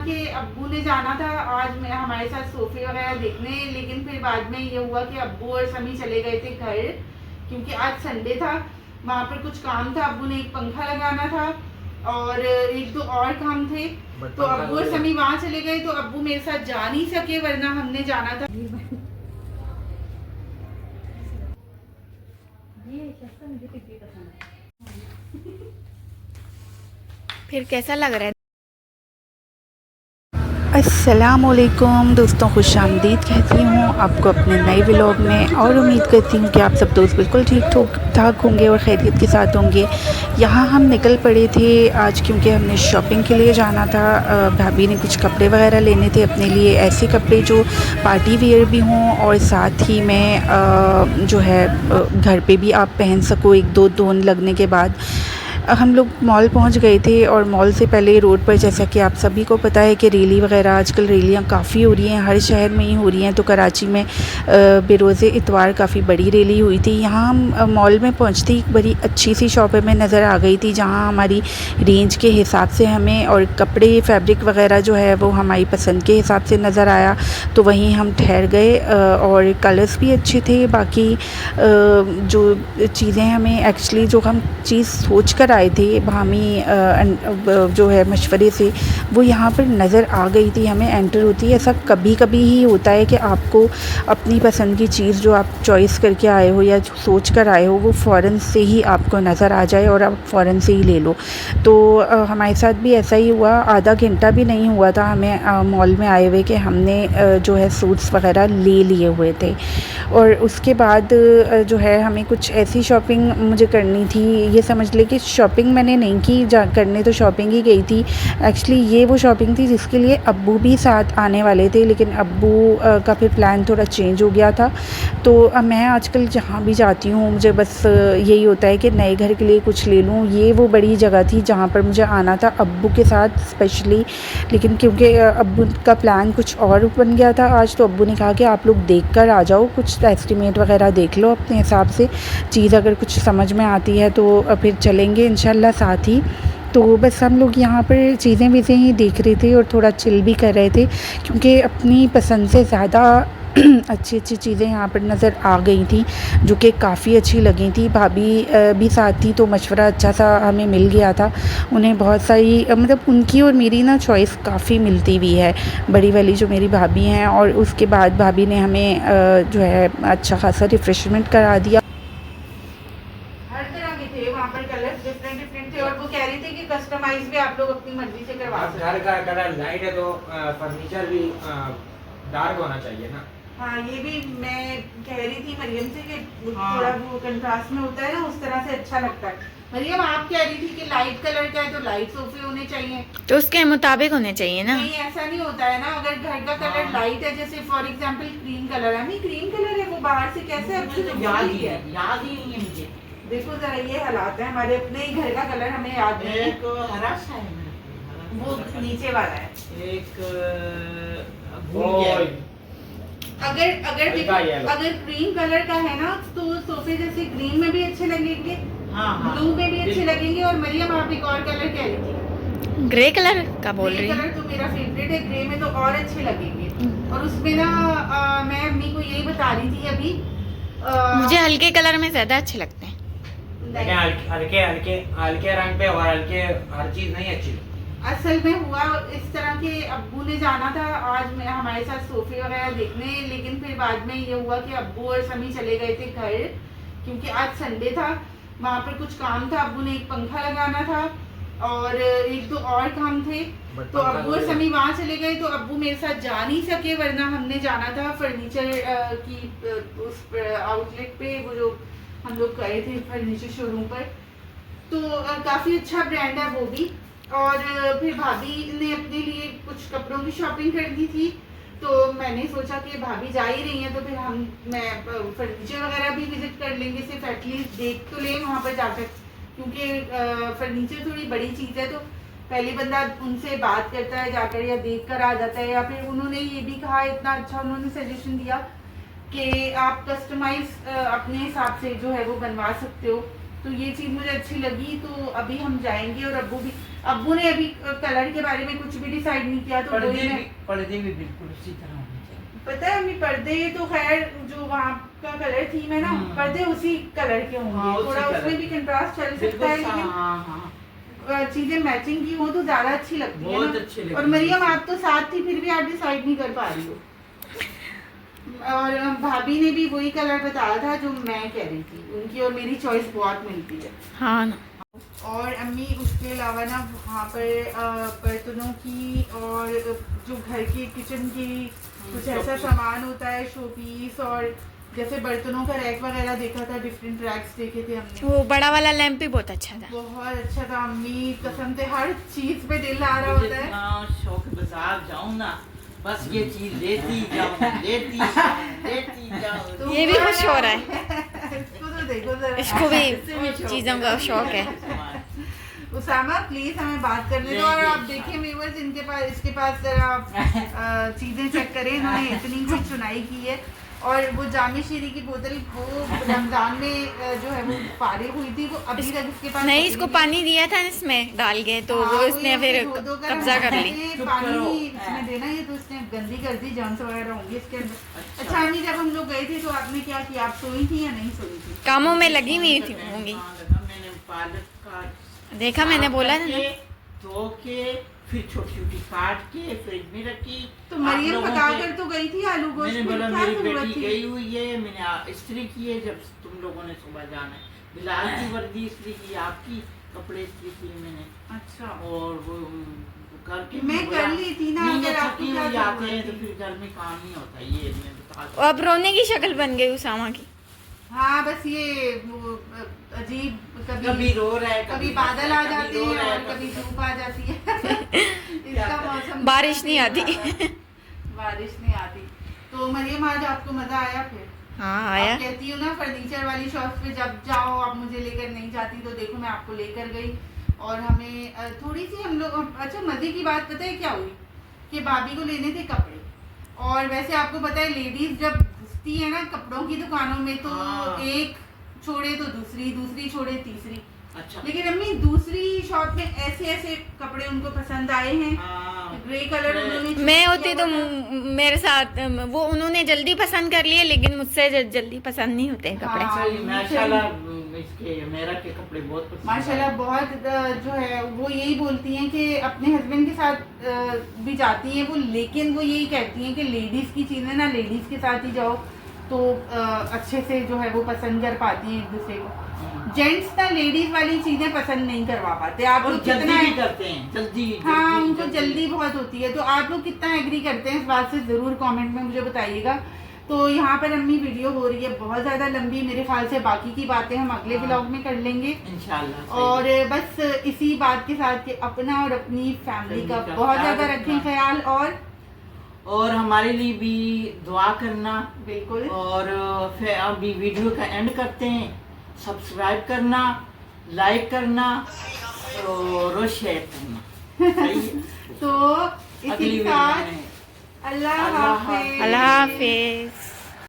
कि अब्बू ने जाना था आज मैं हमारे साथ सोफे वगैरह देखने, लेकिन फिर बाद में ये हुआ कि अब्बू और समी चले गए थे घर, क्योंकि आज संडे था। वहाँ पर कुछ काम था, अब्बू ने एक पंखा लगाना था और एक दो और काम थे, तो अब्बू और समी वहाँ चले गए। तो अब्बू मेरे साथ जा नहीं सके, वरना हमने जाना था। फिर कैसा लग रहा है? अस्सलामुअलैकुम दोस्तों, खुश आमदीद कहती हूँ आपको अपने नए व्लॉग में। और उम्मीद करती हूँ कि आप सब दोस्त बिल्कुल ठीक ठाक होंगे और खैरियत के साथ होंगे। यहाँ हम निकल पड़े थे आज क्योंकि हमने शॉपिंग के लिए जाना था। भाभी ने कुछ कपड़े वगैरह लेने थे अपने लिए, ऐसे कपड़े जो पार्टी वियर भी हों और साथ ही में जो है घर पे भी आप पहन सको एक दो धोन लगने के बाद। हम लोग मॉल पहुंच गए थे और मॉल से पहले रोड पर, जैसा कि आप सभी को पता है कि रैली वगैरह आजकल रैलियाँ काफ़ी हो रही हैं, हर शहर में ही हो रही हैं। तो कराची में बेरोज़े इतवार काफ़ी बड़ी रैली हुई थी। यहाँ हम मॉल में पहुंचती एक बड़ी अच्छी सी शॉप हमें नज़र आ गई थी, जहाँ हमारी रेंज के हिसाब से हमें और कपड़े फैब्रिक वगैरह जो है वो हमारी पसंद के हिसाब से नज़र आया, तो वहीं हम ठहर गए। और कलर्स भी अच्छे थे। बाकी जो चीज़ें हमें एक्चुअली जो हम चीज़ सोच कर आए थे भामी जो है मशवरे से, वो यहाँ पर नज़र आ गई थी हमें एंटर होती है। ऐसा कभी कभी ही होता है कि आपको अपनी पसंद की चीज़ जो आप चॉइस करके आए हो या जो सोच कर आए हो वो फ़ौरन से ही आपको नज़र आ जाए और आप फ़ौरन से ही ले लो। तो हमारे साथ भी ऐसा ही हुआ। आधा घंटा भी नहीं हुआ था हमें मॉल में आए हुए कि हमने जो है सूट्स वगैरह ले लिए हुए थे। और उसके बाद जो है हमें कुछ ऐसी शॉपिंग मुझे करनी थी। ये समझ ले कि शॉपिंग मैंने नहीं की, करने तो शॉपिंग ही गई थी। एक्चुअली ये वो शॉपिंग थी जिसके लिए अब्बू भी साथ आने वाले थे, लेकिन अब्बू का फिर प्लान थोड़ा चेंज हो गया था। तो मैं आजकल जहाँ भी जाती हूँ मुझे बस यही होता है कि नए घर के लिए कुछ ले लूँ। ये वो बड़ी जगह थी जहाँ पर मुझे आना था अब्बू के साथ स्पेशली, लेकिन क्योंकि अब्बू का प्लान कुछ और बन गया था आज, तो अब्बू ने कहा कि आप लोग देख कर आ जाओ, कुछ एस्टिमेट वगैरह देख लो अपने हिसाब से, चीज़ अगर कुछ समझ में आती है तो फिर चलेंगे इंशाल्लाह साथ ही। तो बस हम लोग यहाँ पर चीज़ें वीज़ें ही देख रहे थे और थोड़ा चिल भी कर रहे थे, क्योंकि अपनी पसंद से ज़्यादा अच्छी अच्छी चीज़ें यहाँ पर नज़र आ गई थी जो कि काफ़ी अच्छी लगी थी। भाभी भी साथ थी तो मशवरा अच्छा सा हमें मिल गया था। उन्हें बहुत सारी मतलब उनकी और मेरी ना चॉइस काफ़ी मिलती हुई है, बड़ी वाली जो मेरी भाभी हैं। और उसके बाद भाभी ने हमें जो है अच्छा खासा रिफ़्रेशमेंट करा दिया। हर तरह के थे वहाँ पर, कलर्स डिफरेंट डिफरेंट थे और वो कह रहे थे कि कस्टमाइज भी आप लोग अपनी मर्जी से करवा सकते हैं। घर का कलर लाइट है तो फर्नीचर भी डार्क होना चाहिए ना। हाँ, ये भी मैं कह रही थी मरियम से कि थोड़ा वो कंट्रास्ट में होता है ना, उस तरह से अच्छा लगता है। मरियम आप कह रही थी कि लाइट कलर का है तो लाइट सोफे होने चाहिए, तो उसके मुताबिक होने चाहिए ना। नहीं ऐसा नहीं होता है ना। अगर घर का कलर लाइट है, जैसे फॉर एग्जांपल क्रीम कलर है, नहीं क्रीम कलर है, वो बाहर से कैसे अच्छी याद ही नहीं है मुझे। देखो जरा, ये हालात है हमारे अपने ही घर का कलर, हमें याद नहीं है। एक हरा सा है मेरा, वो नीचे वाला है। एक ओए, अगर अगर देखो, हल्का येलो। अगर ग्रीन कलर का है ना तो सोफे जैसे ग्रीन में भी अच्छे लगेंगे, हाँ हाँ ब्लू में भी अच्छे लगेंगे। और मरियम आप एक और कलर कह रही थी, ग्रे कलर का बोल ग्रे रही कलर है। तो मेरा फेवरेट है, ग्रे में तो और अच्छे लगेंगे। और उसमें ना मैं अम्मी को यही बता रही थी अभी, मुझे हल्के कलर में ज्यादा अच्छे लगते हैं। लेकिन हल्के हल्के हल्के रंग पे और हल्के हर चीज नहीं अच्छी। असल में हुआ इस तरह के, अब्बू ने जाना था आज हमारे साथ सोफे वगैरह देखने, लेकिन फिर बाद में ये हुआ कि अब्बू और समी चले गए थे घर, क्योंकि आज संडे था। वहाँ पर कुछ काम था, अब्बू ने एक पंखा लगाना था और एक दो और काम थे, तो अब्बू और समी वहाँ चले गए। तो अब्बू मेरे साथ जा नहीं सके, वरना हमने जाना था फर्नीचर की उस आउटलेट पे, वो जो हम लोग गए थे फर्नीचर शोरूम पर। तो काफ़ी अच्छा ब्रांड है वो भी। और फिर भाभी ने अपने लिए कुछ कपड़ों की शॉपिंग करनी थी, तो मैंने सोचा कि भाभी जा ही रही हैं तो फिर मैं फर्नीचर वगैरह भी विजिट कर लेंगे, सिर्फ एटलीस्ट देख तो लें वहाँ पर जाकर, क्योंकि फर्नीचर थोड़ी बड़ी चीज़ है। तो पहले बंदा उनसे बात करता है जाकर या देख कर आ जाता है, या फिर उन्होंने ये भी कहा, इतना अच्छा उन्होंने सजेशन दिया कि आप कस्टमाइज अपने हिसाब से जो है वो बनवा सकते हो। तो ये चीज़ मुझे अच्छी लगी, तो अभी हम जाएंगे और अब्बू भी अब्बू ने अभी कलर के बारे में कुछ भी डिसाइड नहीं किया, तो वही मैं पर्दे भी बिल्कुल उसी तरह होने चाहिए। पता है अम्मी पर्दे तो खैर जो वहाँ का कलर थीम है ना, पर्दे उसी कलर के होंगे। हाँ, उसी थोड़ा कलर। उसमें भी कंट्रास्ट चल सकता बिल्कुल है, लेकिन हाँ चीजें मैचिंग की हो तो ज्यादा अच्छी लगती है बहुत ना। अच्छी लगती और है। मरियम आप तो साथ थी, फिर भी आप डिसाइड नहीं कर पा रही हो। और भाभी ने भी वही कलर बताया था जो मैं कह रही थी, उनकी और मेरी चॉइस बहुत मिलती है। हाँ ना। और अम्मी उसके अलावा ना वहाँ पर बर्तनों की और जो घर की किचन की कुछ ऐसा सामान होता है, शो पीस, और जैसे बर्तनों का रैक वगैरह देखा था, डिफरेंट रैक्स देखे थे हमने, वो बड़ा वाला लैंप भी बहुत अच्छा था। बहुत अच्छा था अम्मी, कसम से हर चीज पे दिल आ रहा मुझे होता है। इतना शौक बाजार जाऊं ना, बस ये चीज लेती जाऊं तो ये भी खुश हो रहा है। इसको तो देखो जरा। इसको भी चीजों का शौक है। उसामा प्लीज हमें बात करने दो। और आप देखिए व्यूअर्स, इनके पास इसके पास जरा चीजें चेक करें, इन्होंने इतनी कुछ चुनाई की है। और वो जामी शीरी की बोतल वो रमजान में जो है वो फारिग हुई थी, वो अभी तक इसके पास नहीं, इसको पानी दिया था इसमें डाल के, तो वो इसने फिर कब्जा कर ली। पानी इसमें देना, ये तो इसने गंदी कर दी, जर्म्स वगैरह होंगे इसके अंदर। अच्छा अम्मी, जब हम लोग गए थे तो आपने क्या किया, आप सोई थी या नहीं सोई थी? कामों में लगी हुई थी होंगी। मैंने पालक का देखा, मैंने बोला था ना। धो के फिर छोटी छोटी काट के फ्रिज में रखी। तो आप मरियम लोगों पका के- कर तो गई थी आलू गोश्त, मैंने फिर बोला क्या मेरी जरूरत बेटी थी? गई हुई है, मैंने इस्त्री की है, जब तुम लोगों ने सुबह जाना है। बिलाल की वर्दी इस्त्री की, आपकी कपड़े इस्त्री किए मैंने, अच्छा और वो करके मैं कर ली थी ना, नहीं, अगर जब आपको थकी क्या हुई आते हैं जरूरत तो थी? फिर घर में काम नहीं होता, ये मैं बता दूं। अब रोने की शक्ल बन गई उसामा की। हाँ बस ये वो अजीब, कभी रो रहा है, कभी बादल आ कभी जाते रो हैं रहा है, और कभी धूप आ जाती है। इसका मौसम बारिश नहीं आती। बारिश नहीं आती। तो मरियम आज आपको मजा आया फिर? हाँ आया। आप कहती हो ना फर्नीचर वाली शॉप पे जब जाओ आप मुझे लेकर नहीं जाती, तो देखो मैं आपको लेकर गई। और हमें थोड़ी सी हम लोग, अच्छा मजे की बात पता है क्या हुई, कि भाभी को लेने थे कपड़े। और वैसे आपको पता है लेडीज जब घुसती है ना कपड़ों की दुकानों में, तो हाँ। एक छोड़े तो दूसरी, दूसरी छोड़े तीसरी। अच्छा लेकिन अम्मी दूसरी शॉप में ऐसे ऐसे कपड़े उनको पसंद आए हैं, हाँ। ग्रे कलर उन्होंने choose मैं होती किया तो हुआ था। मेरे साथ वो उन्होंने जल्दी पसंद कर लिए, लेकिन मुझसे जल्दी पसंद नहीं होते हैं कपड़े। हाँ। सही, माशाल्लाह इसके मेरा के कपड़े बहुत पसंद माशाल्लाह आए। बहुत जो है वो यही बोलती हैं कि अपने हस्बैंड के साथ भी जाती हैं वो, लेकिन वो यही कहती हैं कि लेडीज़ की चीज़ें ना लेडीज़ के साथ ही जाओ तो अच्छे से जो है वो पसंद कर पाती हैं एक दूसरे को। जेंट्स ना लेडीज़ वाली चीज़ें पसंद नहीं करवा पाते। आप और लोग जल्दी कितना भी करते हैं, जल्दी हाँ उनको जल्दी बहुत होती है। तो आप लोग कितना एग्री करते हैं इस बात से ज़रूर कमेंट में मुझे बताइएगा। तो यहाँ पर अम्मी वीडियो हो रही है बहुत ज़्यादा लंबी, मेरे ख्याल से बाकी की बातें हम अगले हाँ। ब्लॉग में कर लेंगे इंशाल्लाह। सही। और बस इसी बात के साथ कि अपना और अपनी फैमिली का का बहुत ख्याल ज़्यादा रखना। रखें ख्याल। और हमारे लिए भी दुआ करना। बिल्कुल और फिर अभी वीडियो का एंड करते हैं। सब्सक्राइब करना, लाइक करना और शेयर करना। सही है? तो अगली इसी के वीडियो साथ में अल्लाह अल्लाह हाफिज। अल्लाह हाफिज।